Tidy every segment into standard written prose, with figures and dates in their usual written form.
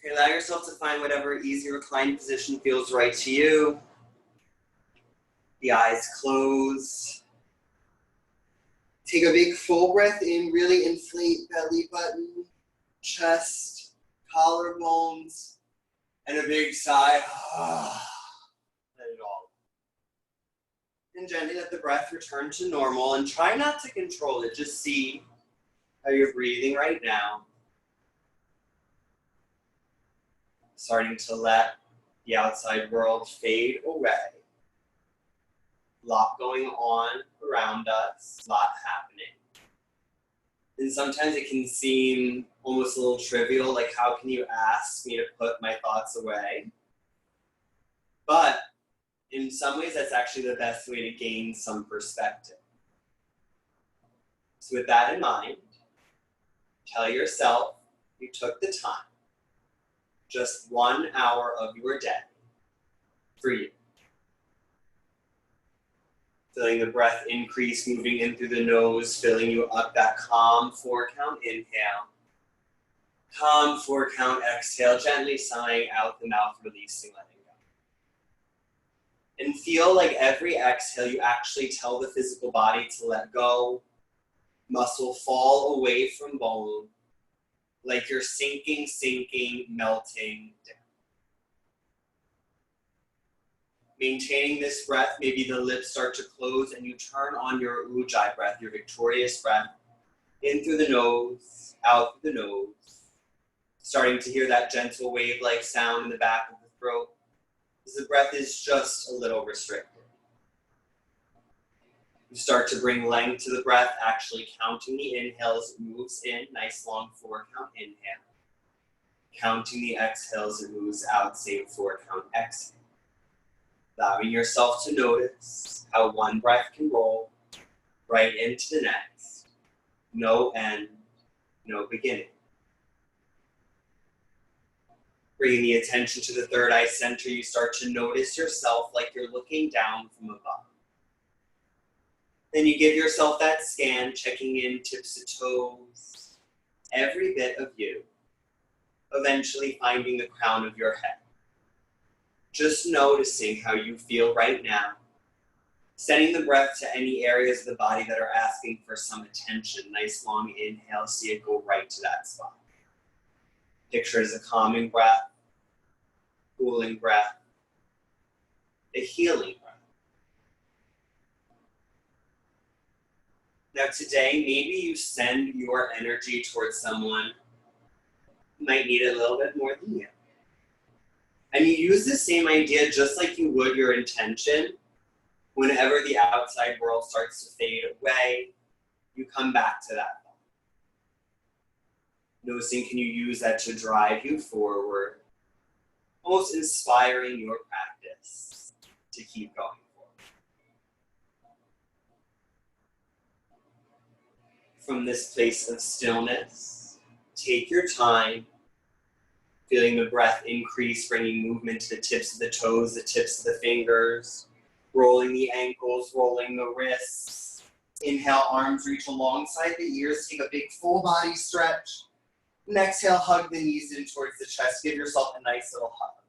Okay, allow yourself to find whatever easy reclined position feels right to you. The eyes close. Take a big full breath in, really inflate belly button, chest, collarbones, and a big sigh. Let it all. And gently let the breath return to normal and try not to control it. Just see how you're breathing right now. Starting to let the outside world fade away. A lot going on around us, a lot happening. And sometimes it can seem almost a little trivial, like how can you ask me to put my thoughts away? But in some ways, that's actually the best way to gain some perspective. So with that in mind, tell yourself you took the time, just 1 hour of your day for you. Feeling the breath increase, moving in through the nose, filling you up, that calm 4 count inhale. Calm 4 count exhale, gently sighing out the mouth, releasing, letting go. And feel like every exhale, you actually tell the physical body to let go. Muscle fall away from bone, like you're sinking, melting down. Maintaining this breath, maybe the lips start to close and you turn on your Ujjayi breath, your victorious breath, in through the nose, out through the nose. Starting to hear that gentle wave-like sound in the back of the throat, as the breath is just a little restricted. You start to bring length to the breath, actually counting the inhales, it moves in, nice long 4 count inhale. Counting the exhales, it moves out, same 4 count exhale. Allowing yourself to notice how one breath can roll right into the next. No end, no beginning. Bringing the attention to the third eye center, you start to notice yourself like you're looking down from above. Then you give yourself that scan, checking in tips of toes, every bit of you, eventually finding the crown of your head. Just noticing how you feel right now, sending the breath to any areas of the body that are asking for some attention. Nice long inhale, see it go right to that spot. Picture it as a calming breath, cooling breath, a healing breath. Now today, maybe you send your energy towards someone who might need it a little bit more than you. And you use the same idea just like you would your intention. Whenever the outside world starts to fade away, you come back to that thought. Noticing, can you use that to drive you forward, almost inspiring your practice to keep going forward. From this place of stillness, take your time, feeling the breath increase, bringing movement to the tips of the toes, the tips of the fingers, rolling the ankles, rolling the wrists. Inhale, arms reach alongside the ears, take a big full body stretch. And exhale, hug the knees in towards the chest, give yourself a nice little hug.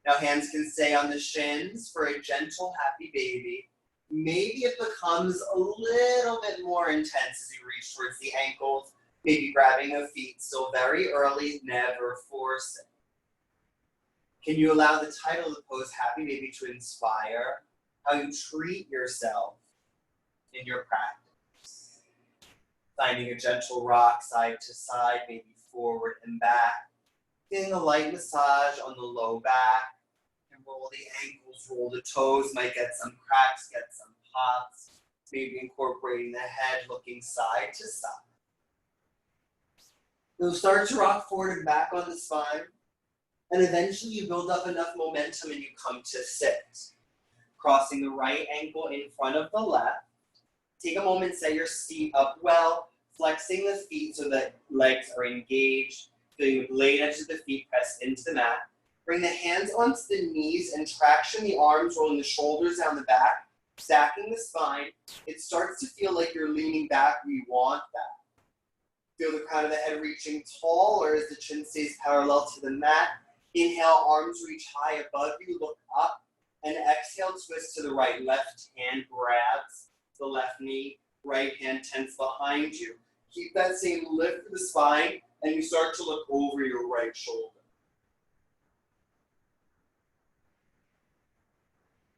Now hands can stay on the shins for a gentle, happy baby. Maybe it becomes a little bit more intense as you reach towards the ankles, maybe grabbing the feet, still very early, never force it. Can you allow the title of the pose, Happy Baby, to inspire how you treat yourself in your practice? Finding a gentle rock side to side, maybe forward and back. Getting a light massage on the low back. And roll the ankles, roll the toes, might get some cracks, get some pops. Maybe incorporating the head, looking side to side. You'll start to rock forward and back on the spine. And eventually you build up enough momentum and you come to sit. Crossing the right ankle in front of the left. Take a moment, set your seat up well, flexing the feet so that legs are engaged. Feeling the blade edge of the feet pressed into the mat. Bring the hands onto the knees and traction the arms, rolling the shoulders down the back, stacking the spine. It starts to feel like you're leaning back. We want that. Feel the crown of the head reaching taller as the chin stays parallel to the mat. Inhale, arms reach high above you, look up. And exhale, twist to the right. Left hand grabs the left knee, right hand tense behind you. Keep that same lift for the spine, and you start to look over your right shoulder.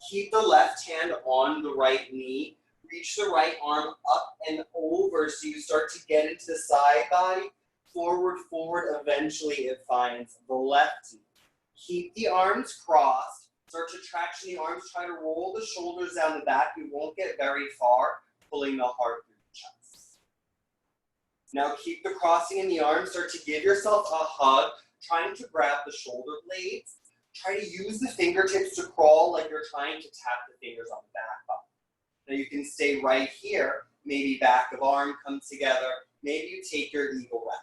Keep the left hand on the right knee. Reach the right arm up and over so you start to get into the side body. Forward, forward, eventually it finds the left knee. Keep the arms crossed. Start to traction the arms. Try to roll the shoulders down the back. You won't get very far, pulling the heart through the chest. Now keep the crossing in the arms. Start to give yourself a hug, trying to grab the shoulder blades. Try to use the fingertips to crawl like you're trying to tap the fingers on the back body. Now you can stay right here. Maybe back of arm come together. Maybe you take your eagle wrap.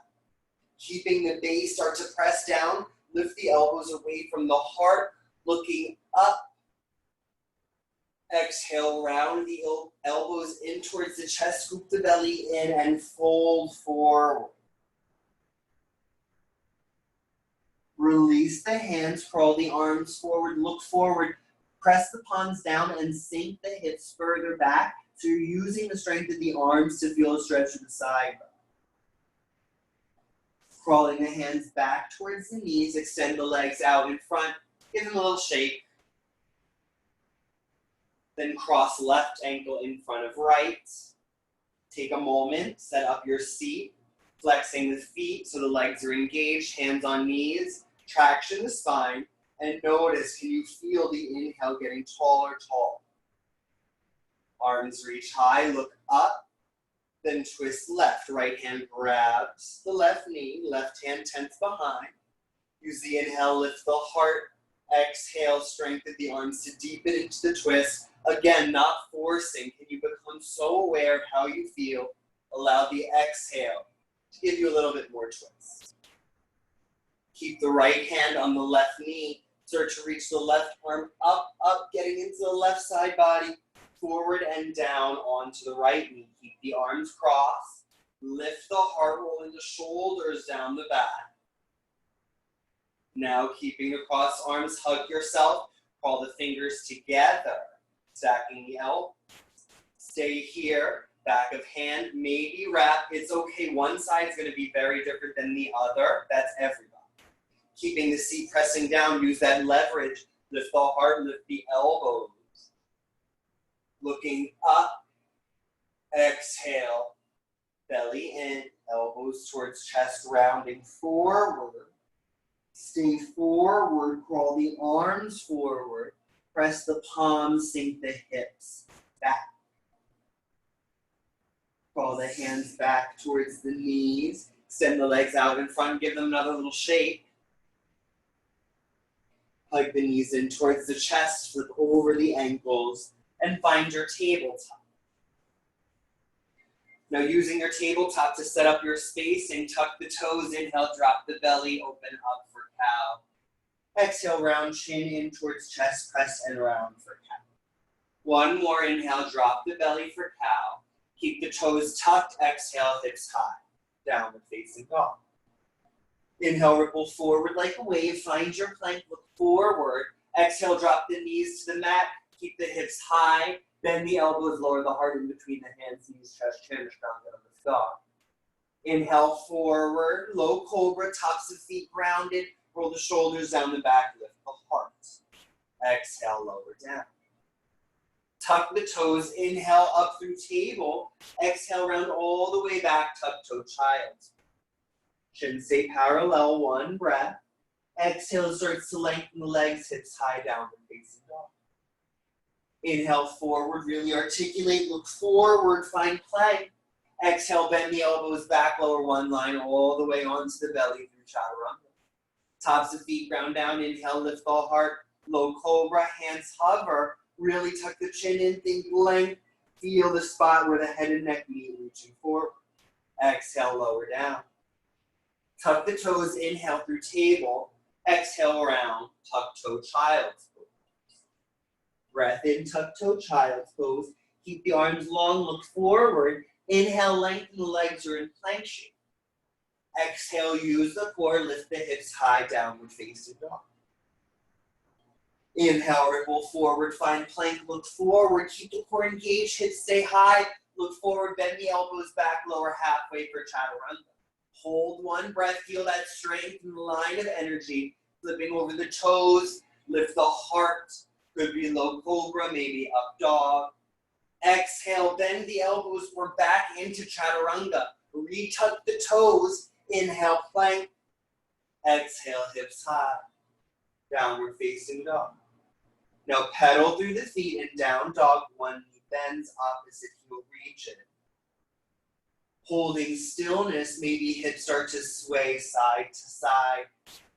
Keeping the base, start to press down. Lift the elbows away from the heart, looking up. Exhale, round the elbows in towards the chest, scoop the belly in and fold forward. Release the hands, crawl the arms forward, look forward. Press the palms down and sink the hips further back. So you're using the strength of the arms to feel a stretch to the side. Crawling the hands back towards the knees, extend the legs out in front, give them a little shake. Then cross left ankle in front of right. Take a moment, set up your seat, flexing the feet so the legs are engaged, hands on knees, traction the spine, and notice, can you feel the inhale getting taller, tall? Arms reach high, look up, then twist left. Right hand grabs the left knee, left hand tense behind. Use the inhale, lift the heart. Exhale, strengthen the arms to deepen into the twist. Again, not forcing. Can you become so aware of how you feel? Allow the exhale to give you a little bit more twist. Keep the right hand on the left knee. Start to reach the left arm up, getting into the left side body. Forward and down onto the right knee. Keep the arms crossed. Lift the heart, rolling the shoulders down the back. Now keeping the crossed arms, hug yourself. Crawl the fingers together. Stacking the elbows. Stay here. Back of hand, maybe wrap. It's okay. One side's going to be very different than the other. That's everybody. Keeping the seat pressing down. Use that leverage. Lift the heart, lift the elbows. Looking up. Exhale. Belly in. Elbows towards chest, rounding forward. Stay forward. Crawl the arms forward. Press the palms, sink the hips back. Crawl the hands back towards the knees. Send the legs out in front. Give them another little shake. Hug the knees in towards the chest. Flip over the ankles. And find your tabletop. Now using your tabletop to set up your spacing, tuck the toes. Inhale, drop the belly. Open up for cow. Exhale, round chin in towards chest, press and round for cow. One more inhale, drop the belly for cow. Keep the toes tucked, exhale, hips high. Downward facing dog. Inhale, ripple forward like a wave. Find your plank, look forward. Exhale, drop the knees to the mat. Keep the hips high. Bend the elbows, lower the heart in between the hands, knees, chest, chin, Chaturanga Namaskar. Inhale, forward, low cobra, tops of feet grounded. Roll the shoulders down the back, lift the heart. Exhale, lower down. Tuck the toes, inhale up through table. Exhale, round all the way back, tuck toe child. Chin stay parallel, one breath. Exhale, starts to lengthen the legs, hips high, downward facing dog. Inhale, forward, really articulate, look forward, find plank. Exhale, bend the elbows back, lower one line, all the way onto the belly through Chaturanga. Tops of feet ground down, inhale, lift the heart, low cobra, hands hover, really tuck the chin in, think length, feel the spot where the head and neck meet, reaching forward. Exhale, lower down. Tuck the toes, inhale through table, exhale round, tuck toe child's pose. Breath in, tuck toe child's pose. Keep the arms long, look forward. Inhale, lengthen the legs, you're in plank shape. Exhale, use the core, lift the hips high, downward facing dog. Inhale, ripple forward, find plank, look forward, keep the core engaged, hips stay high, look forward, bend the elbows back, lower halfway for chaturanga. Hold one breath, feel that strength and line of energy, flipping over the toes, lift the heart, could be low cobra, maybe up dog. Exhale, bend the elbows, we're back into chaturanga. Retuck the toes, inhale, plank. Exhale, hips high, downward facing dog. Now pedal through the feet and down dog, one knee bends, opposite heel reaches. Holding stillness, maybe hips start to sway side to side,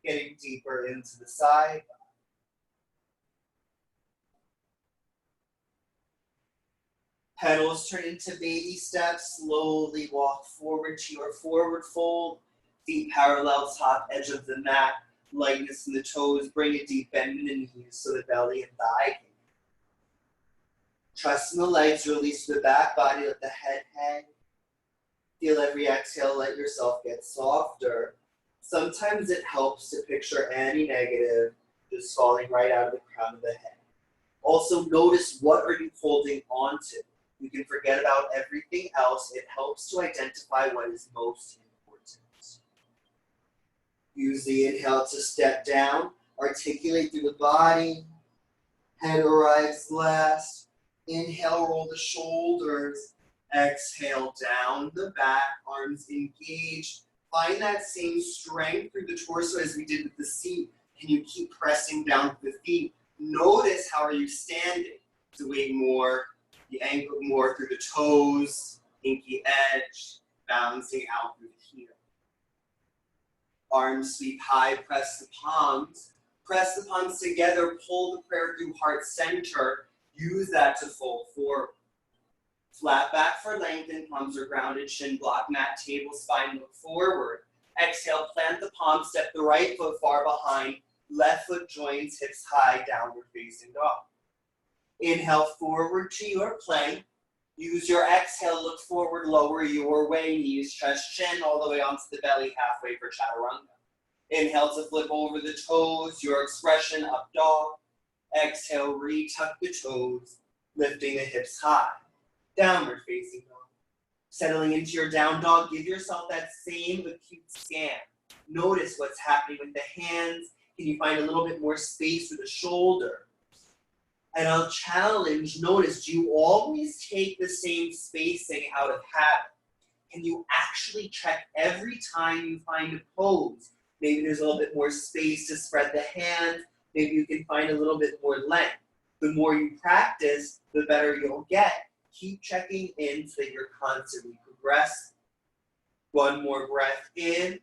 getting deeper into the side. Pedals turn into baby steps, slowly walk forward to your forward fold, feet parallel top edge of the mat, lightness in the toes, bring a deep bend in the knees so the belly and thigh can. Trust in the legs, release the back body, let the head hang. Feel every exhale, let yourself get softer. Sometimes it helps to picture any negative just falling right out of the crown of the head. Also notice, what are you holding on to? You can forget about everything else. It helps to identify what is most important. Use the inhale to step down, articulate through the body. Head arrives last. Inhale, roll the shoulders. Exhale, down the back, arms engaged. Find that same strength through the torso as we did with the seat. Can you keep pressing down with the feet? Notice, how are you standing? The weight more, the ankle more through the toes, pinky edge, balancing out through the heel. Arms sweep high, press the palms. Press the palms together, pull the prayer through heart center. Use that to fold forward. Flat back for lengthen, palms are grounded, shin block, mat, table, spine, look forward. Exhale, plant the palm, step the right foot far behind, left foot joins, hips high, downward facing dog. Inhale, forward to your plank. Use your exhale, look forward, lower your way, knees, chest, chin, all the way onto the belly, halfway for chaturanga. Inhale to flip over the toes, your expression, up dog. Exhale, retuck the toes, lifting the hips high. Downward facing dog. Settling into your down dog, give yourself that same acute scan. Notice what's happening with the hands. Can you find a little bit more space with the shoulder? And I'll challenge, notice, do you always take the same spacing out of habit? Can you actually check every time you find a pose? Maybe there's a little bit more space to spread the hand. Maybe you can find a little bit more length. The more you practice, the better you'll get. Keep checking in so that you're constantly progressing. One more breath in.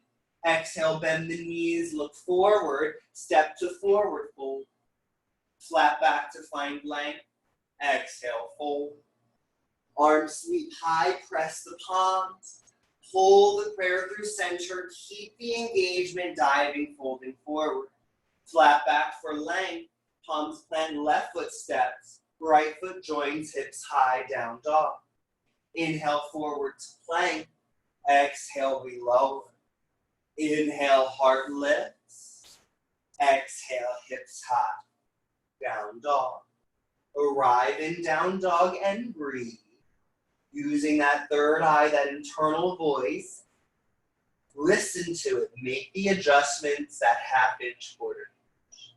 Exhale, bend the knees, look forward, step to forward fold. Flat back to find length. Exhale, fold. Arms sweep high, press the palms. Pull the prayer through center. Keep the engagement, diving, folding forward. Flat back for length. Palms plant, left foot steps. Right foot joins, hips high, down dog. Inhale, forward to plank. Exhale, we lower. Inhale, heart lifts. Exhale, hips high. Down dog. Arrive in down dog and breathe. Using that third eye, that internal voice. Listen to it. Make the adjustments, that half inch, quarter inch.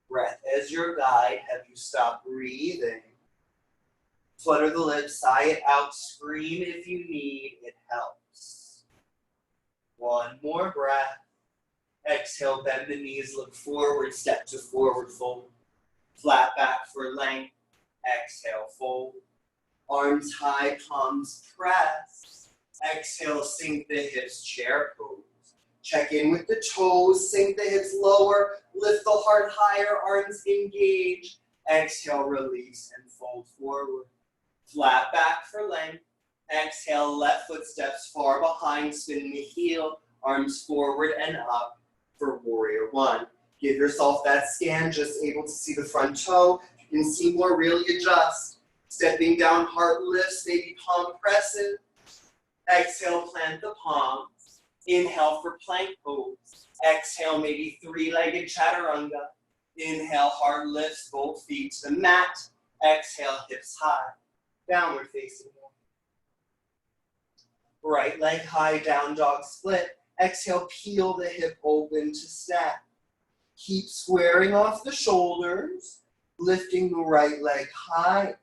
Breath as your guide. Have you stopped breathing? Flutter the lips, sigh it out, scream if you need, it helps. One more breath. Exhale, bend the knees, look forward, step to forward fold. Flat back for length. Exhale, fold. Arms high, palms press. Exhale, sink the hips, chair pose. Check in with the toes, sink the hips lower, lift the heart higher, arms engage. Exhale, release and fold forward. Flat back for length. Exhale, left foot steps far behind, spinning the heel, arms forward and up for warrior one. Give yourself that scan, just able to see the front toe. If you can see more, really adjust. Stepping down, heart lifts, maybe palm presses. Exhale, plant the palms. Inhale for plank pose. Exhale, maybe three-legged chaturanga. Inhale, heart lifts both feet to the mat. Exhale, hips high. Downward facing dog. Right leg high, down dog split. Exhale, peel the hip open to snap. Keep squaring off the shoulders, lifting the right leg high.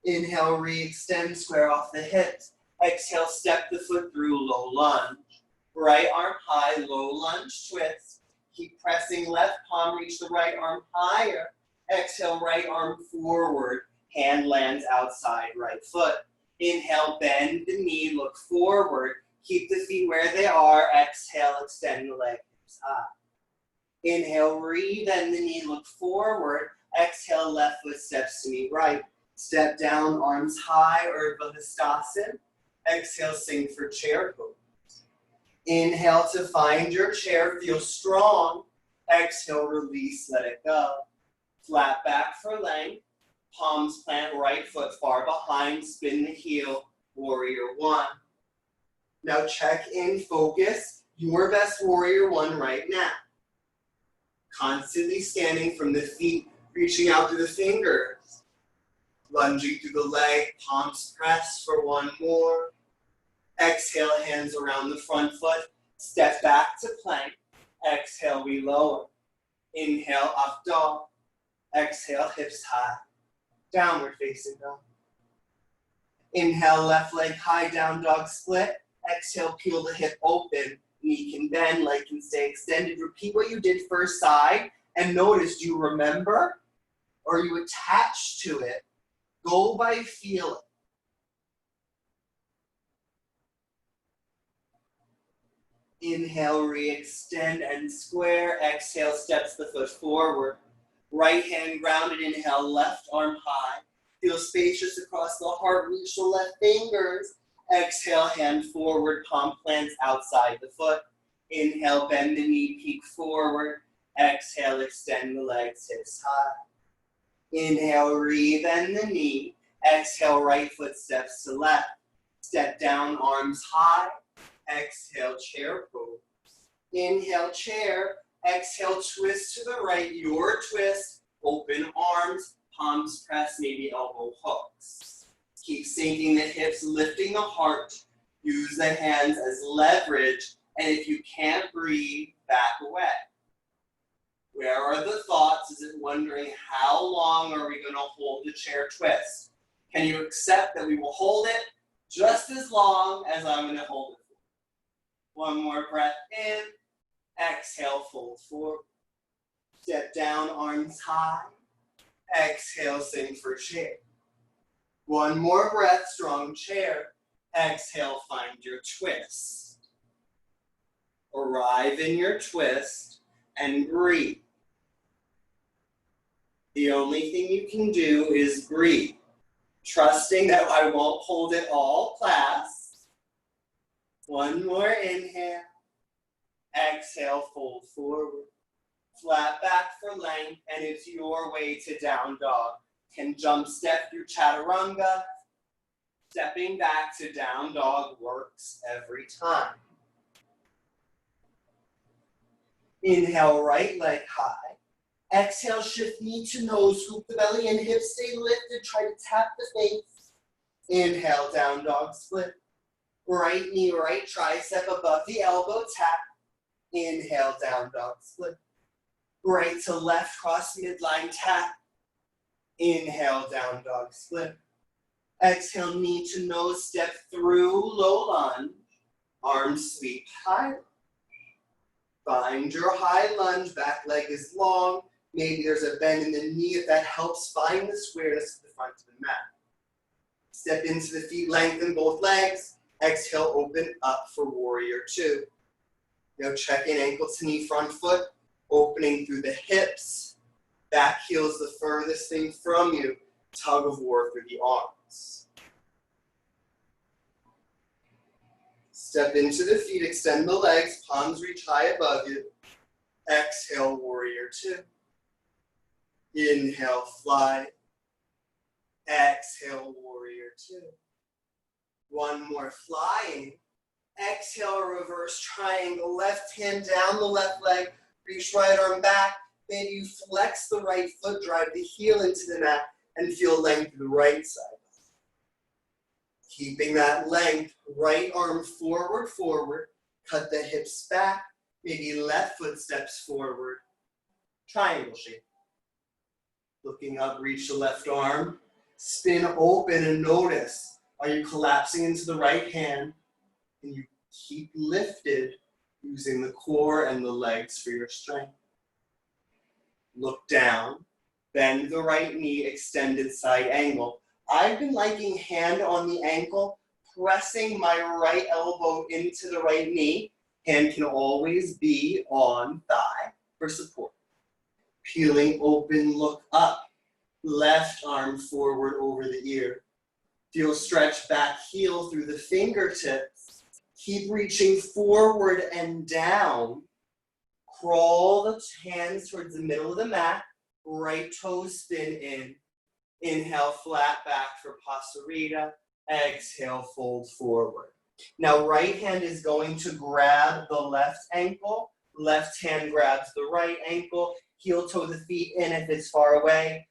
Inhale, re-extend, square off the hips. Exhale, step the foot through, low lunge. Right arm high, low lunge, twist. Keep pressing left palm, reach the right arm higher. Exhale, right arm forward. Hand lands outside right foot. Inhale, bend the knee, look forward. Keep the feet where they are. Exhale, extend the leg, hips high. Inhale, re-bend the knee, look forward. Exhale, left foot steps to meet right. Step down, arms high, Urdhva Hastasana. Exhale, sink for chair pose. Inhale to find your chair, feel strong. Exhale, release, let it go. Flat back for length. Palms plant, right foot far behind, spin the heel, warrior one. Now check in, focus, your best warrior one right now. Constantly scanning from the feet, reaching out through the fingers. Lunging through the leg, palms press for one more. Exhale, hands around the front foot. Step back to plank. Exhale, we lower. Inhale, up dog. Exhale, hips high. Downward facing dog. Inhale, left leg high, down dog split. Exhale, peel the hip open. Knee can bend, leg can stay extended. Repeat what you did first side. And notice, do you remember? Or are you attached to it? Go by feeling. Inhale, re-extend and square. Exhale, steps the foot forward. Right hand grounded, inhale, left arm high. Feel spacious across the heart, reach the left fingers. Exhale, hand forward, palm plants outside the foot. Inhale, bend the knee, peek forward. Exhale, extend the legs, hips high. Inhale, re-bend the knee. Exhale, right foot steps to left. Step down, arms high. Exhale, chair pose. Inhale, chair. Exhale, twist to the right, your twist. Open arms, palms press, maybe elbow hooks. Keep sinking the hips, lifting the heart. Use the hands as leverage. And if you can't breathe, back away. Where are the thoughts? Is it wondering how long are we going to hold the chair twist? Can you accept that we will hold it just as long as I'm going to hold it for? One more breath in. Exhale, fold forward. Step down, arms high. Exhale, sink for chair. One more breath, strong chair. Exhale, find your twist. Arrive in your twist and breathe. The only thing you can do is breathe, trusting that I won't hold it all, class. One more inhale. Exhale, fold forward. Flat back for length, and it's your way to down dog. Can jump step through chaturanga. Stepping back to down dog works every time. Inhale, right leg high. Exhale, shift knee to nose, scoop the belly in, hips stay lifted, try to tap the face. Inhale, down dog split. Right knee, right tricep above the elbow, tap. Inhale, down dog split. Right to left, cross midline, tap. Inhale, down dog split. Exhale, knee to nose, step through, low lunge. Arms sweep high. Find your high lunge, back leg is long. Maybe there's a bend in the knee. If that helps, find the squareness to the front of the mat. Step into the feet, lengthen both legs. Exhale, open up for warrior two. Now check in ankle to knee, front foot, opening through the hips. Back heel's the furthest thing from you. Tug of war through the arms. Step into the feet, extend the legs, palms reach high above you. Exhale, warrior two. Inhale, fly. Exhale, warrior two. One more, flying. Exhale, reverse triangle. Left hand down the left leg. Reach right arm back. Maybe you flex the right foot, drive the heel into the mat, and feel length to the right side. Keeping that length, right arm forward, forward. Cut the hips back. Maybe left foot steps forward. Triangle shape. Looking up, reach the left arm. Spin open and notice. Are you collapsing into the right hand? And you keep lifted using the core and the legs for your strength. Look down. Bend the right knee, extended side angle. I've been liking hand on the ankle, pressing my right elbow into the right knee. Hand can always be on thigh for support. Peeling open, look up. Left arm forward over the ear. Feel stretch back heel through the fingertips. Keep reaching forward and down. Crawl the hands towards the middle of the mat. Right toes spin in. Inhale, flat back for Pasarita. Exhale, fold forward. Now, right hand is going to grab the left ankle. Left hand grabs the right ankle. Heel toe the feet in if it's far away.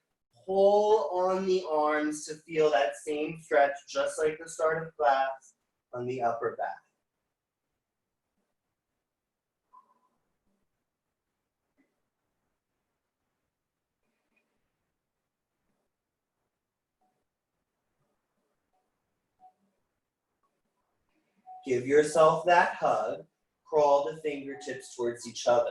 Pull on the arms to feel that same stretch, just like the start of class, on the upper back. Give yourself that hug. Crawl the fingertips towards each other.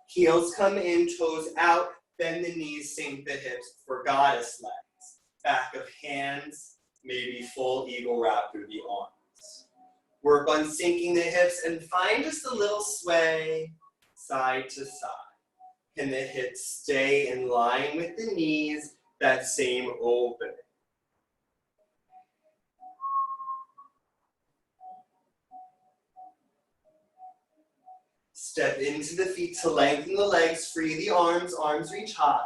Heels come in, toes out. Bend the knees, sink the hips for goddess legs. Back of hands, maybe full eagle wrap through the arms. Work on sinking the hips and find just a little sway side to side. Can the hips stay in line with the knees, that same opening? Step into the feet to lengthen the legs, free the arms reach high.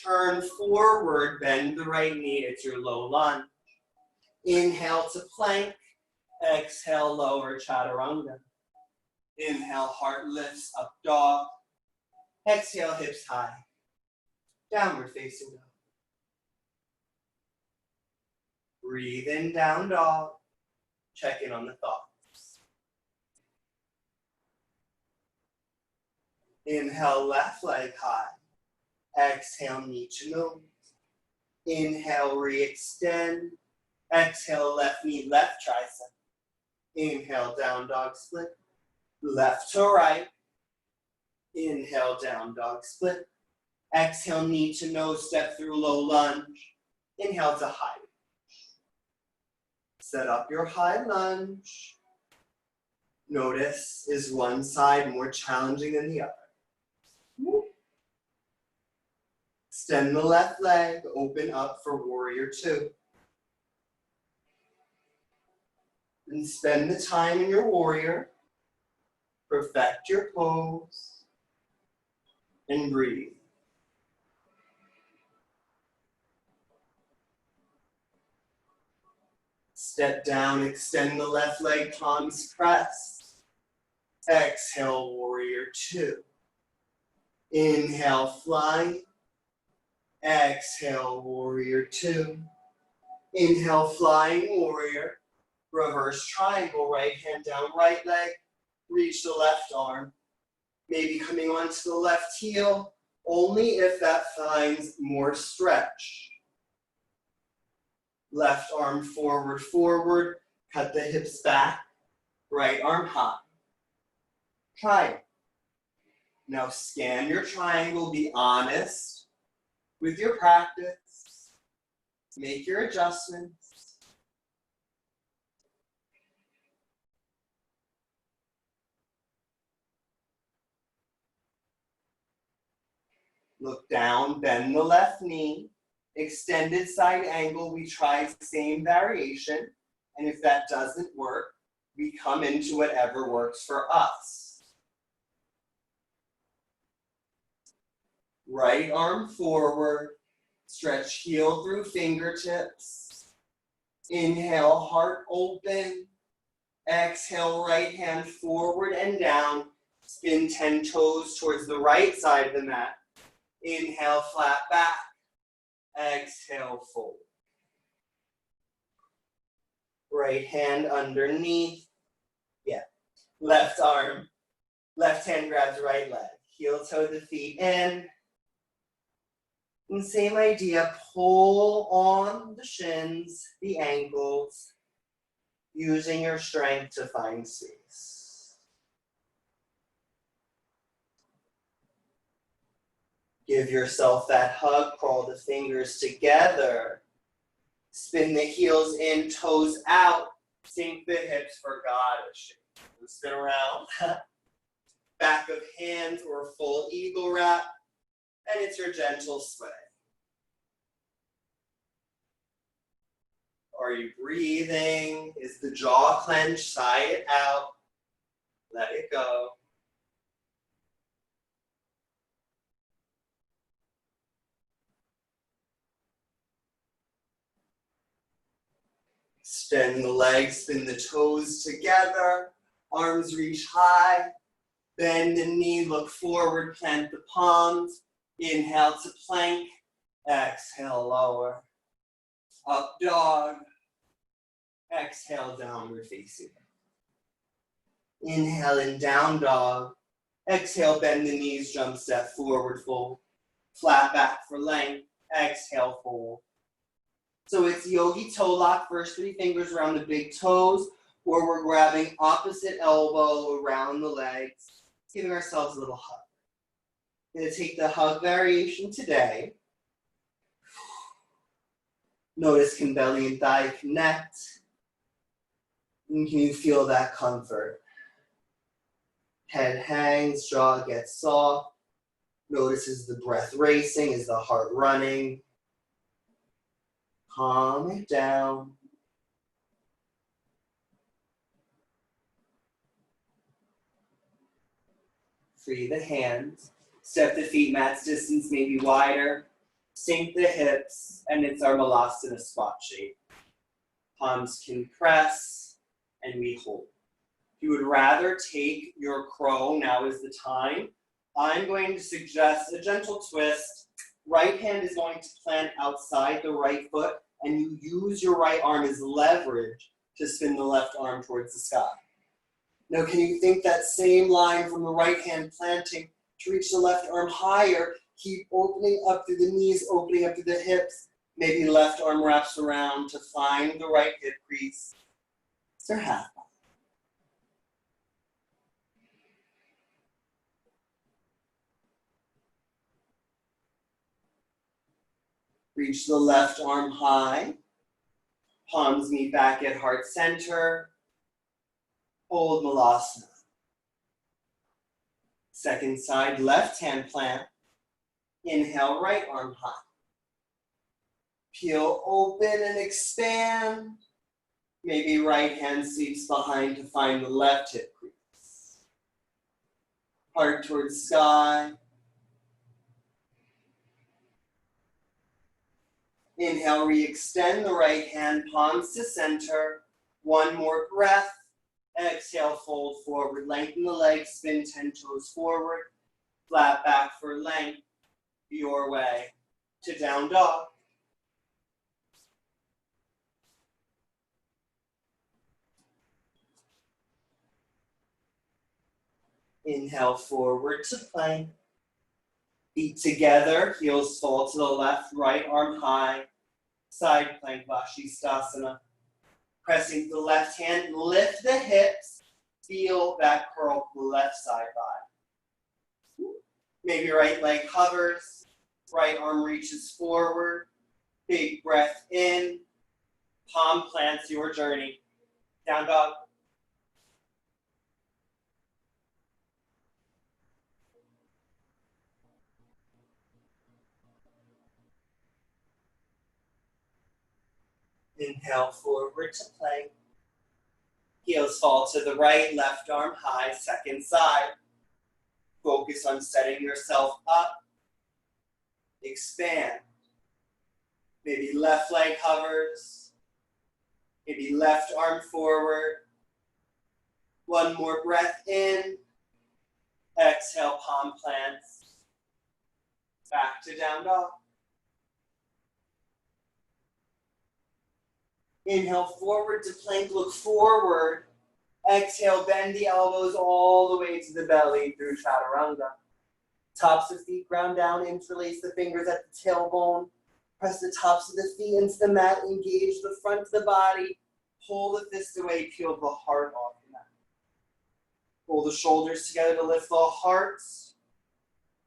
Turn forward, bend the right knee, it's your low lunge. Inhale to plank, exhale, lower chaturanga. Inhale, heart lifts, up dog. Exhale, hips high. Downward facing dog. Breathe in, down dog. Check in on the thoughts. Inhale, left leg high. Exhale, knee to nose. Inhale, re-extend. Exhale, left knee, left tricep. Inhale, down dog split. Left to right. Inhale, down dog split. Exhale, knee to nose, step through low lunge. Inhale to high. Set up your high lunge. Notice, is one side more challenging than the other? Extend the left leg, open up for warrior two. And spend the time in your warrior. Perfect your pose. And breathe. Step down, extend the left leg, palms press. Exhale, warrior two. Inhale, fly. Exhale, warrior two. Inhale, flying warrior. Reverse triangle, right hand down, right leg. Reach the left arm. Maybe coming onto the left heel, only if that finds more stretch. Left arm forward, forward. Cut the hips back. Right arm high. Triangle. Now scan your triangle, be honest with your practice. Make your adjustments. Look down, bend the left knee. Extended side angle, we try the same variation. And if that doesn't work, we come into whatever works for us. Right arm forward, stretch heel through fingertips. Inhale, heart open. Exhale, right hand forward and down. Spin 10 toes towards the right side of the mat. Inhale, flat back. Exhale, fold. Right hand underneath. Yeah. Left arm. Left hand grabs right leg. Heel toe the feet in. And same idea, pull on the shins, the ankles, using your strength to find space. Give yourself that hug, crawl the fingers together. Spin the heels in, toes out. Sink the hips for goddess shape. Spin around. Back of hands or full eagle wrap. And it's your gentle sway. Are you breathing? Is the jaw clenched? Sigh it out. Let it go. Extend the legs, spin the toes together. Arms reach high. Bend the knee, look forward, plant the palms. Inhale to plank. Exhale, lower. Up dog. Exhale, downward facing. Inhale in down dog. Exhale, bend the knees, jump step forward, fold. Flat back for length. Exhale, fold. So it's yogi toe lock, first 3 fingers around the big toes, or we're grabbing opposite elbow around the legs, giving ourselves a little hug. I'm going to take the hug variation today. Notice, can belly and thigh connect? And can you feel that comfort? Head hangs, jaw gets soft. Notice, is the breath racing? Is the heart running? Calm it down. Free the hands. Step the feet mat's distance, maybe wider. Sink the hips, and it's our Malasana squat shape. Palms can press, and we hold. If you would rather take your crow, now is the time. I'm going to suggest a gentle twist. Right hand is going to plant outside the right foot, and you use your right arm as leverage to spin the left arm towards the sky. Now, can you think that same line from the right hand planting to reach the left arm higher? Keep opening up through the knees, opening up through the hips. Maybe left arm wraps around to find the right hip crease. It's our half. Reach the left arm high. Palms meet back at heart center. Hold Malasana. Second side, left hand plant. Inhale, right arm high. Peel open and expand. Maybe right hand sweeps behind to find the left hip crease. Heart towards sky. Inhale, re-extend the right hand, palms to center. One more breath. Exhale, fold forward. Lengthen the legs, spin 10 toes forward. Flat back for length. Your way to down dog. Inhale, forward to plank. Feet together, heels fall to the left, right arm high. Side plank, Vashisthasana. Pressing the left hand, lift the hips. Feel that curl to the left side thigh. Maybe right leg hovers. Right arm reaches forward. Big breath in. Palm plants your journey. Down dog. Inhale, forward to plank. Heels fall to the right, left arm high, second side. Focus on setting yourself up. Expand. Maybe left leg hovers. Maybe left arm forward. One more breath in. Exhale, palm plants. Back to down dog. Inhale, forward to plank, look forward. Exhale, bend the elbows all the way to the belly through chaturanga. Tops of feet ground down, interlace the fingers at the tailbone. Press the tops of the feet into the mat, engage the front of the body. Pull the fists away, peel the heart off the mat. Pull the shoulders together to lift the heart.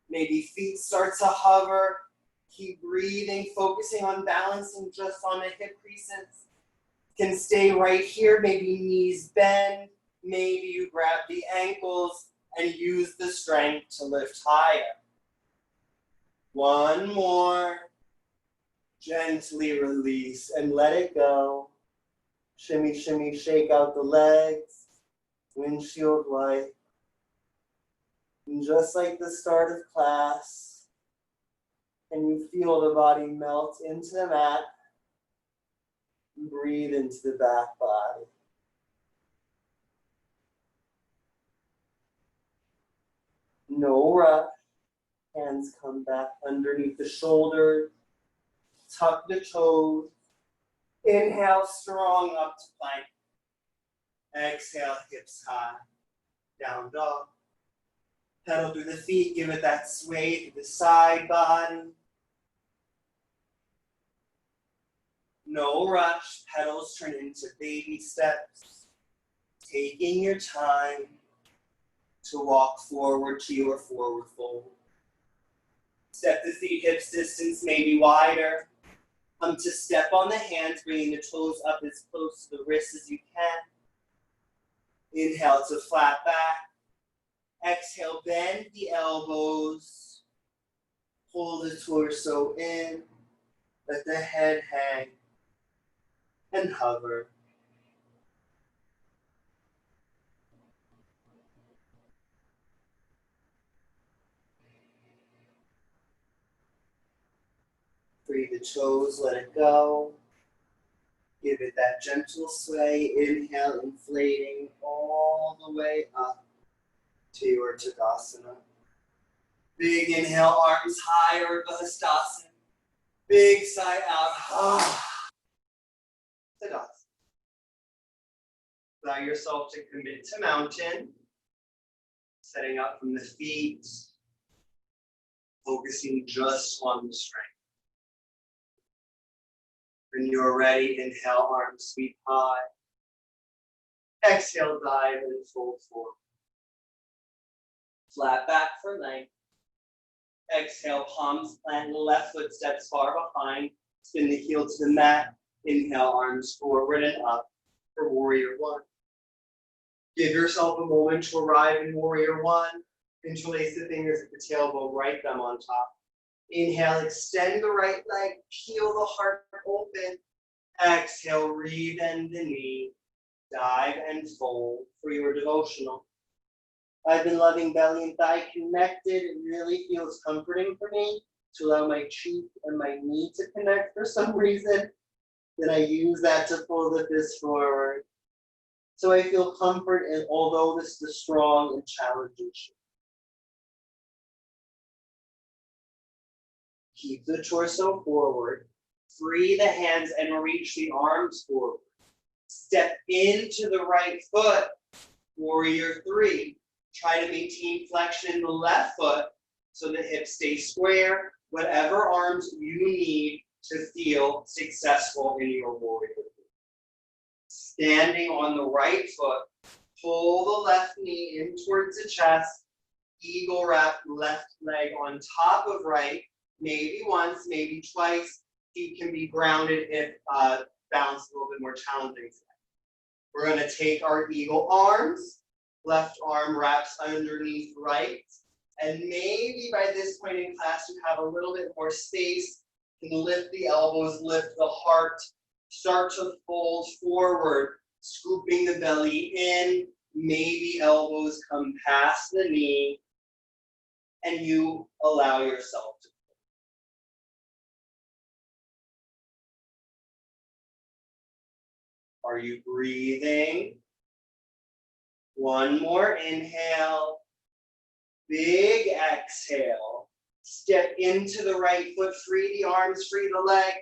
Maybe feet start to hover. Keep breathing, focusing on balancing just on the hip creases. Can stay right here, maybe knees bend. Maybe you grab the ankles and use the strength to lift higher. One more. Gently release and let it go. Shimmy, shimmy, shake out the legs. Windshield wipe. And just like the start of class, can you feel the body melt into the mat? And breathe into the back body. No rush. Hands come back underneath the shoulders. Tuck the toes. Inhale, strong up to plank. Exhale, hips high. Down dog. Pedal through the feet, give it that sway through the side body. No rush, pedals turn into baby steps. Taking your time to walk forward to your forward fold. Step the feet hips distance maybe wider. Come to step on the hands, bringing the toes up as close to the wrists as you can. Inhale to flat back. Exhale, bend the elbows. Pull the torso in. Let the head hang. And hover. Free the toes, let it go. Give it that gentle sway. Inhale, inflating all the way up to your Tadasana. Big inhale, arms higher, Bahastasana. Big sigh out. Tadasana. Allow yourself to commit to mountain. Setting up from the feet. Focusing just on the strength. When you're ready, inhale, arms sweep high. Exhale, dive and fold forward. Flat back for length. Exhale, palms plant, left foot steps far behind. Spin the heel to the mat. Inhale, arms forward and up for warrior one. Give yourself a moment to arrive in warrior one. Interlace the fingers at the tailbone, right thumb on top. Inhale, extend the right leg, peel the heart open. Exhale, rebend the knee, dive and fold for your devotional. I've been loving belly and thigh connected. It really feels comforting for me to allow my cheek and my knee to connect for some reason. Then I use that to pull the fist forward. So I feel comfort, and although this is a strong and challenging shape. Keep the torso forward. Free the hands and reach the arms forward. Step into the right foot. Warrior three. Try to maintain flexion in the left foot so the hips stay square. Whatever arms you need to feel successful in your warrior three. Standing on the right foot. Pull the left knee in towards the chest. Eagle wrap left leg on top of right. Maybe once, maybe twice. Feet can be grounded if balance a little bit more challenging today. We're going to take our eagle arms. Left arm wraps underneath right. And maybe by this point in class, you have a little bit more space. You can lift the elbows, lift the heart. Start to fold forward, scooping the belly in. Maybe elbows come past the knee. And you allow yourself to Are you breathing? One more inhale. Big exhale. Step into the right foot, free the arms, free the leg.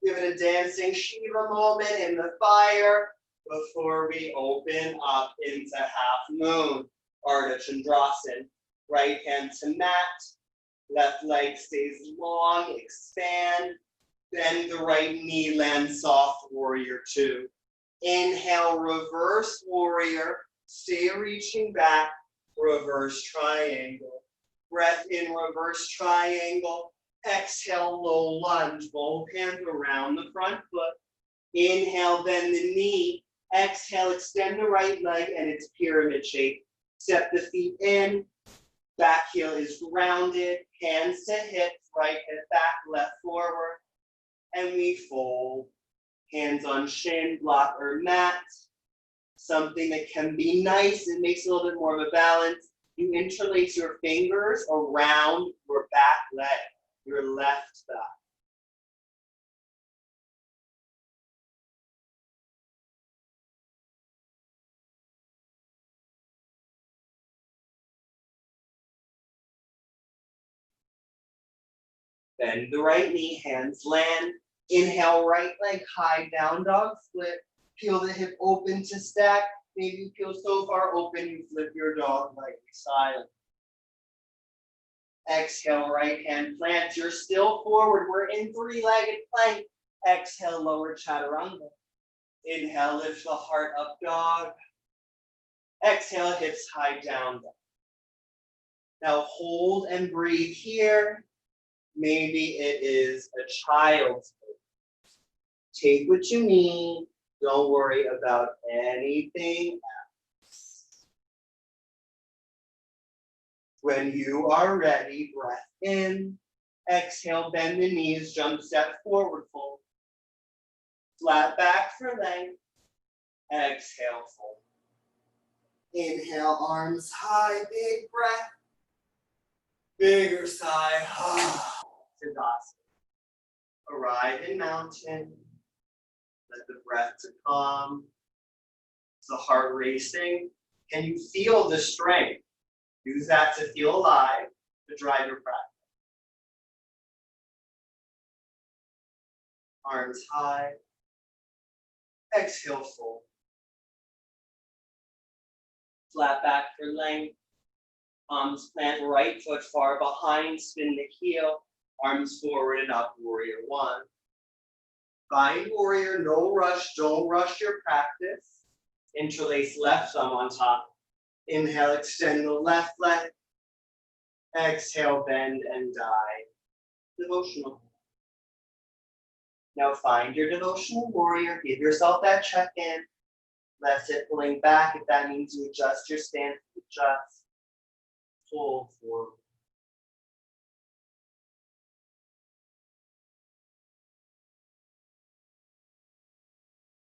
Give it a dancing Shiva moment in the fire before we open up into half moon. Ardha Chandrasana. Right hand to mat. Left leg stays long, expand. Bend the right knee, land soft, warrior two. Inhale, reverse warrior. Stay reaching back, reverse triangle. Breath in, reverse triangle. Exhale, low lunge. Both hands around the front foot. Inhale, bend the knee. Exhale, extend the right leg and it's pyramid shape. Step the feet in. Back heel is rounded. Hands to hips, right hip back, left forward. And we fold. Hands on shin, block or mat. Something that can be nice and makes a little bit more of a balance. You interlace your fingers around your back leg, your left thigh. Bend the right knee, hands land. Inhale, right leg high, down dog split. Peel the hip open to stack. Maybe you peel so far open you flip your dog leg silent. Exhale, right hand plant. You're still forward. We're in three-legged plank. Exhale, lower chaturanga. Inhale, lift the heart up, dog. Exhale, hips high, down dog. Now hold and breathe here. Maybe it is a child's pose. Take what you need. Don't worry about anything else. When you are ready, breath in. Exhale, bend the knees, jump step forward fold. Flat back for length. Exhale, fold. Inhale, arms high, big breath. Bigger sigh. Tadasana. Arrive in mountain. Let the breath to calm. Is the heart racing? Can you feel the strength? Use that to feel alive, to drive your practice. Arms high. Exhale, fold. Flat back for length. Palms plant, right foot far behind, spin the heel. Arms forward and up, warrior one. Find warrior, no rush, don't rush your practice. Interlace left thumb on top. Inhale, extend the left leg. Exhale, bend and dive. Devotional. Now find your devotional warrior. Give yourself that check-in. Left hip pulling back. If that means you adjust your stance, adjust. Pull forward.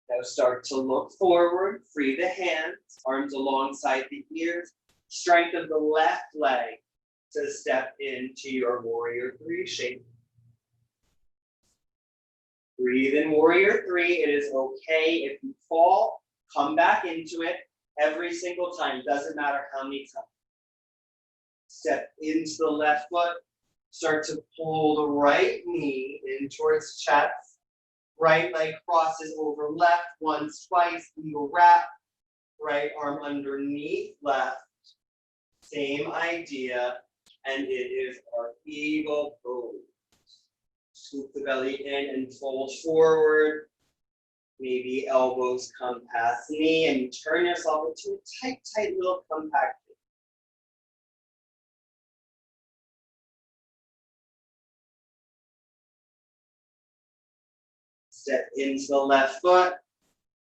Now start to look forward. Free the hands. Arms alongside the ears. Strengthen the left leg to step into your warrior three shape. Breathe in warrior three. It is okay if you fall. Come back into it every single time. Doesn't matter how many times. Step into the left foot. Start to pull the right knee in towards chest. Right leg crosses over left. Once, twice. Eagle wrap. Right arm underneath left. Same idea. And it is our eagle pose. Scoop the belly in and fold forward. Maybe elbows come past knee and you turn yourself into a tight, tight little compact. Step into the left foot.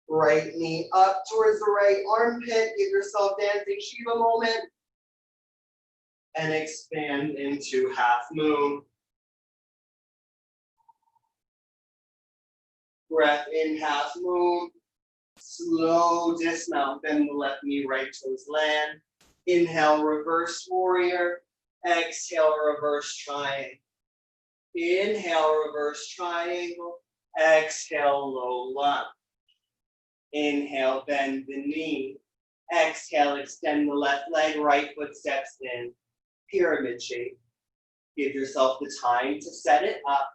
Right knee up towards the right armpit. Give yourself dancing Shiva moment. And expand into half moon. Breath in, half moon. Slow dismount, bend the left knee, right toes land. Inhale, reverse warrior. Exhale, reverse triangle. Inhale, reverse triangle. Exhale, low lunge. Inhale, bend the knee. Exhale, extend the left leg, right foot steps in. Pyramid shape. Give yourself the time to set it up.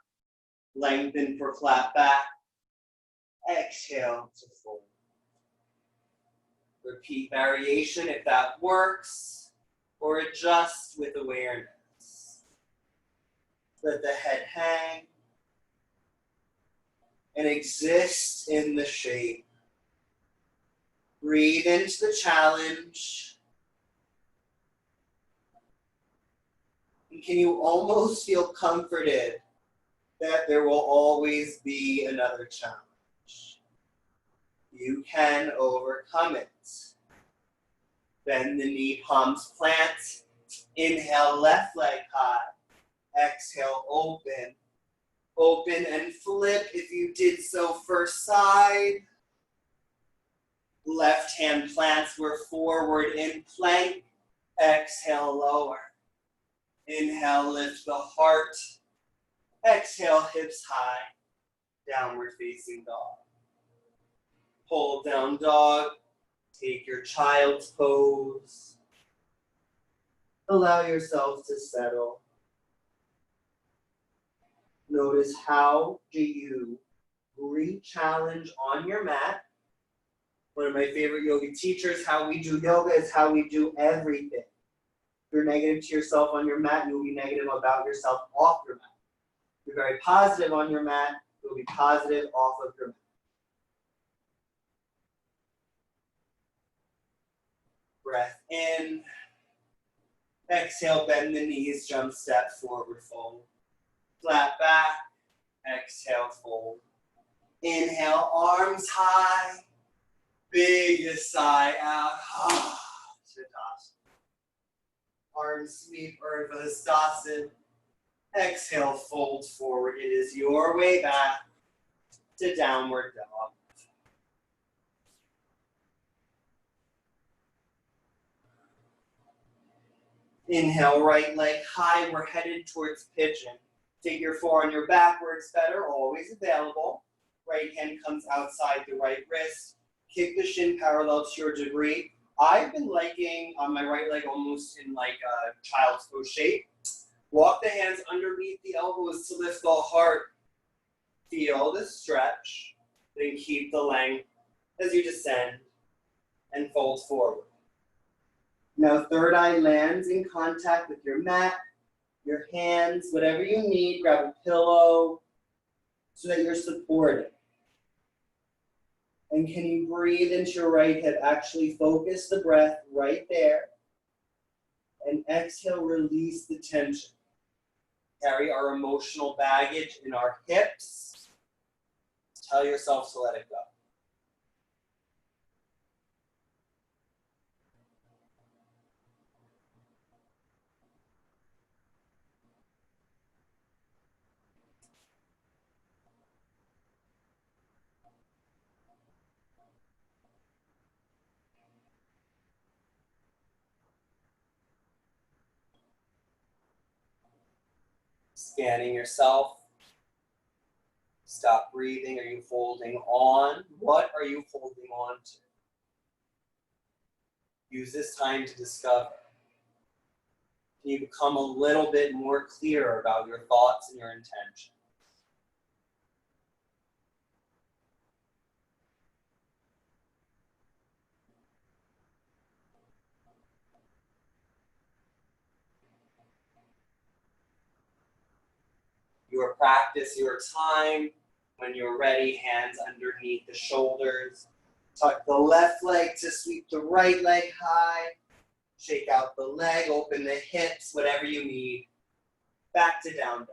Lengthen for flat back. Exhale to fold. Repeat variation if that works, or adjust with awareness. Let the head hang and exist in the shape. Breathe into the challenge. And can you almost feel comforted that there will always be another challenge? You can overcome it. Bend the knee, palms plant. Inhale, left leg high. Exhale, open. Open and flip if you did so first side. Left hand plants, we're forward in plank. Exhale, lower. Inhale, lift the heart. Exhale, hips high. Downward facing dog. Pull down dog. Take your child's pose. Allow yourself to settle. Notice how do you re-challenge on your mat. One of my favorite yoga teachers, how we do yoga is how we do everything. If you're negative to yourself on your mat, you'll be negative about yourself off your mat. If you're very positive on your mat, you'll be positive off of your mat. Breath in. Exhale, bend the knees, jump, step, forward, fold. Flat back. Exhale, fold. Inhale, arms high. Biggest sigh out. Arms sweep, Urdhva Hastasana. Exhale, fold forward. It is your way back to downward dog. Inhale, right leg high. We're headed towards pigeon. Figure 4 on your back works better, always available. Right hand comes outside the right wrist. Kick the shin parallel to your degree. I've been liking on my right leg almost in like a child's pose shape. Walk the hands underneath the elbows to lift the heart. Feel the stretch. Then keep the length as you descend and fold forward. Now third eye lands in contact with your mat, your hands, whatever you need. Grab a pillow so that you're supported. And can you breathe into your right hip? Actually focus the breath right there. And exhale, release the tension. Carry our emotional baggage in our hips. Tell yourself to let it go. Scanning yourself. Stop breathing. Are you holding on? What are you holding on to? Use this time to discover. Can you become a little bit more clear about your thoughts and your intentions? Your practice, your time. When you're ready, hands underneath the shoulders. Tuck the left leg to sweep the right leg high. Shake out the leg, open the hips, whatever you need. Back to down dog.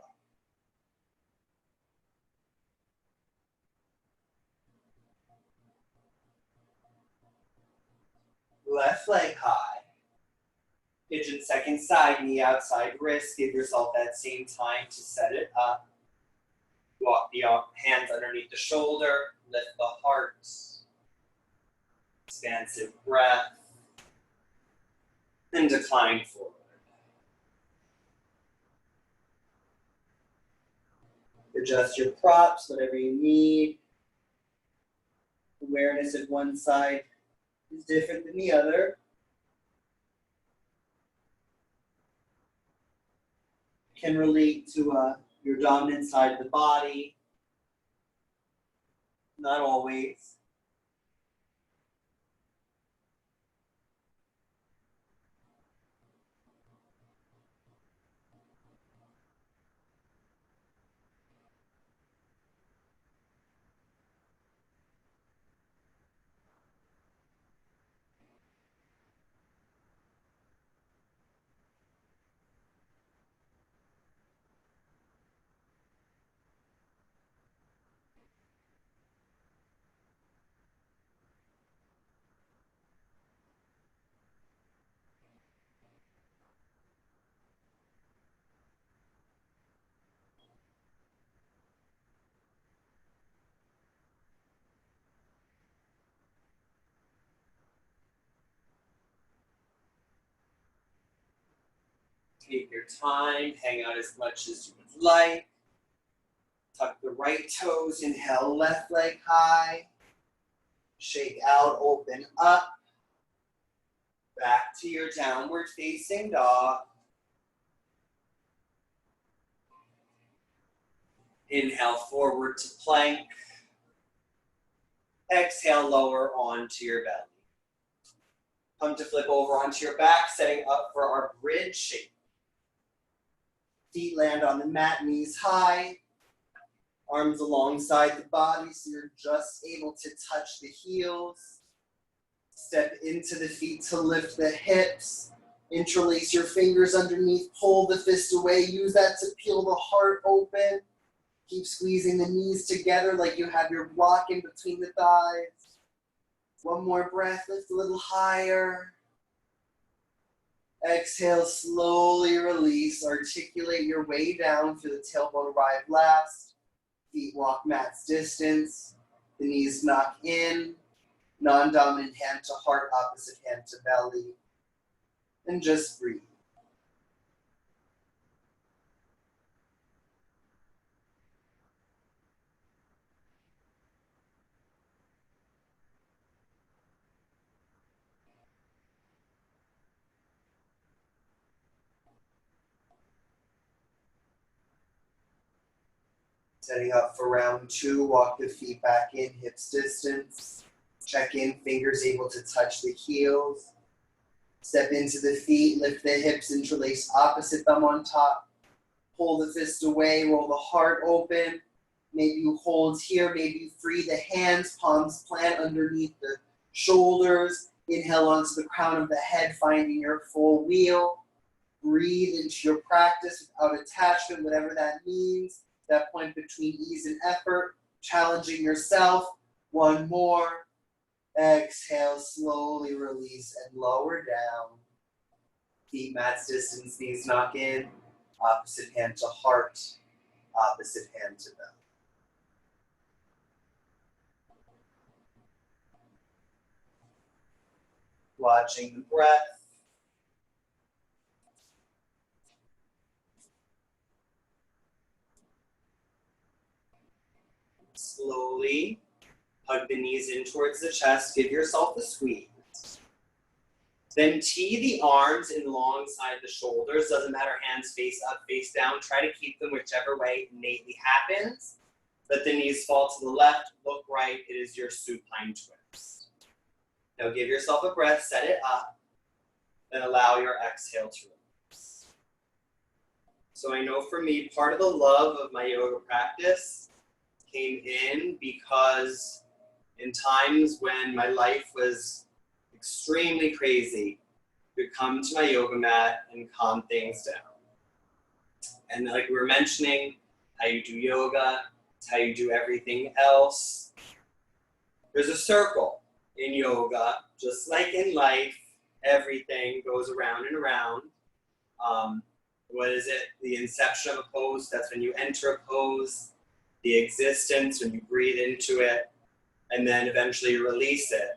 Left leg high. Pigeon second side, knee outside wrist. Give yourself that same time to set it up. Walk the hands underneath the shoulder. Lift the heart. Expansive breath. And decline forward. Adjust your props, whatever you need. Awareness of one side is different than the other. Can relate to your dominant side of the body. Not always. Take your time, hang out as much as you would like. Tuck the right toes, inhale, left leg high. Shake out, open up. Back to your downward facing dog. Inhale, forward to plank. Exhale, lower onto your belly. Come to flip over onto your back, setting up for our bridge shape. Feet land on the mat, knees high. Arms alongside the body so you're just able to touch the heels. Step into the feet to lift the hips. Interlace your fingers underneath, pull the fist away. Use that to peel the heart open. Keep squeezing the knees together like you have your block in between the thighs. One more breath, lift a little higher. Exhale, slowly release. Articulate your way down for the tailbone arrive last. Feet walk mat's distance. The knees knock in. Non-dominant hand to heart, opposite hand to belly. And just breathe. Setting up for round two, walk the feet back in, hips distance. Check in, fingers able to touch the heels. Step into the feet, lift the hips, interlace opposite thumb on top. Pull the fist away, roll the heart open. Maybe you hold here, maybe you free the hands, palms plant underneath the shoulders. Inhale onto the crown of the head, finding your full wheel. Breathe into your practice without attachment, whatever that means. That point between ease and effort, challenging yourself. One more. Exhale, slowly release and lower down. Feet mat's distance, knees knock in. Opposite hand to heart, opposite hand to belly. Watching the breath. Slowly hug the knees in towards the chest. Give yourself a squeeze. Then tee the arms in alongside the shoulders. Doesn't matter, hands face up, face down. Try to keep them whichever way innately happens. Let the knees fall to the left, look right. It is your supine twist. Now give yourself a breath, set it up, then allow your exhale to release. So I know for me, part of the love of my yoga practice came in because in times when my life was extremely crazy, I could come to my yoga mat and calm things down. And like we were mentioning, how you do yoga, it's how you do everything else. There's a circle in yoga, just like in life, everything goes around and around. What is it? The inception of a pose, that's when you enter a pose. The existence, when you breathe into it, and then eventually you release it.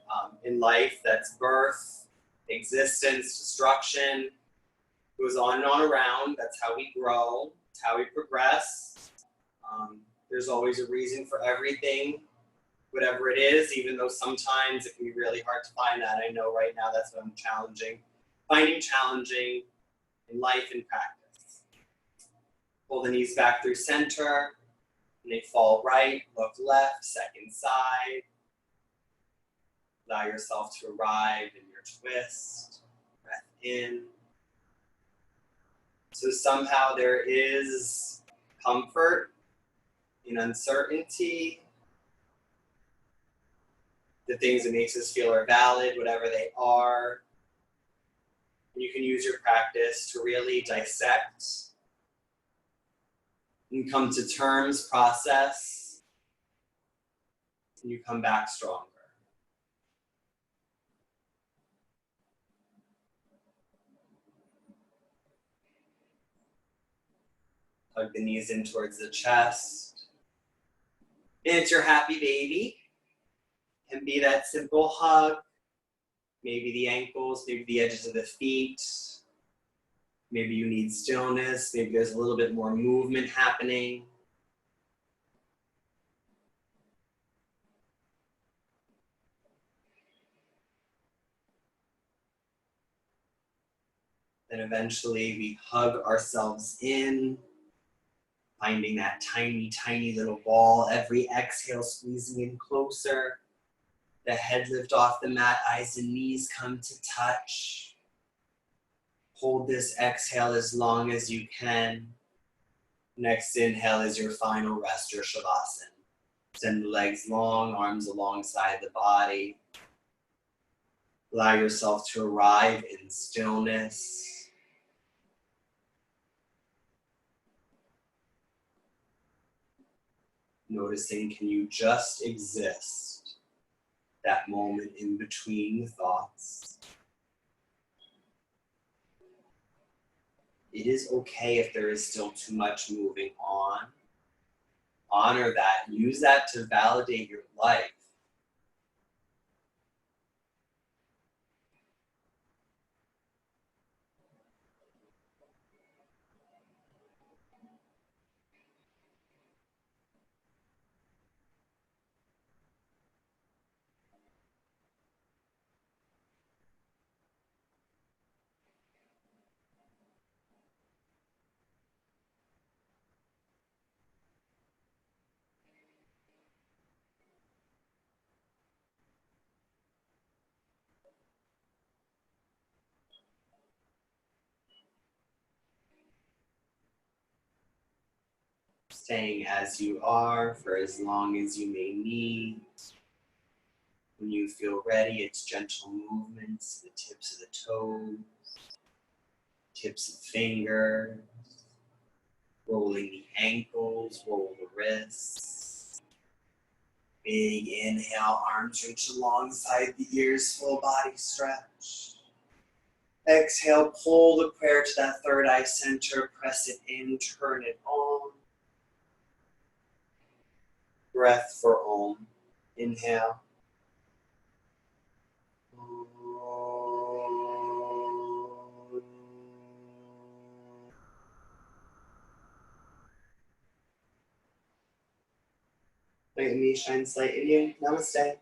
In life, that's birth, existence, destruction, goes on and on around. That's how we grow, it's how we progress. There's always a reason for everything. whatever it is, even though sometimes it can be really hard to find that. I know right now that's what I'm finding challenging in life and practice. Pull the knees back through center, and they fall right, look left, second side. Allow yourself to arrive in your twist, breath in. So somehow there is comfort in uncertainty. The things that makes us feel are valid, whatever they are. And you can use your practice to really dissect and come to terms, process, and you come back stronger. Hug the knees in towards the chest. And it's your happy baby. Can be that simple hug. Maybe the ankles, maybe the edges of the feet. Maybe you need stillness. Maybe there's a little bit more movement happening. Then eventually we hug ourselves in, finding that tiny, tiny little ball. Every exhale, squeezing in closer. The head lift off the mat, eyes and knees come to touch. Hold this exhale as long as you can. Next inhale is your final rest, your Shavasana. Send the legs long, arms alongside the body. Allow yourself to arrive in stillness. Noticing, can you just exist that moment in between thoughts? It is okay if there is still too much moving on. Honor that. Use that to validate your life. Staying as you are for as long as you may need. When you feel ready, it's gentle movements, the tips of the toes, tips of fingers, rolling the ankles, roll the wrists. Big inhale, arms reach alongside the ears, full body stretch. Exhale, pull the prayer to that third eye center, press it in, turn it on. Breath for Om. Inhale. Light in me, shines light in you. Namaste.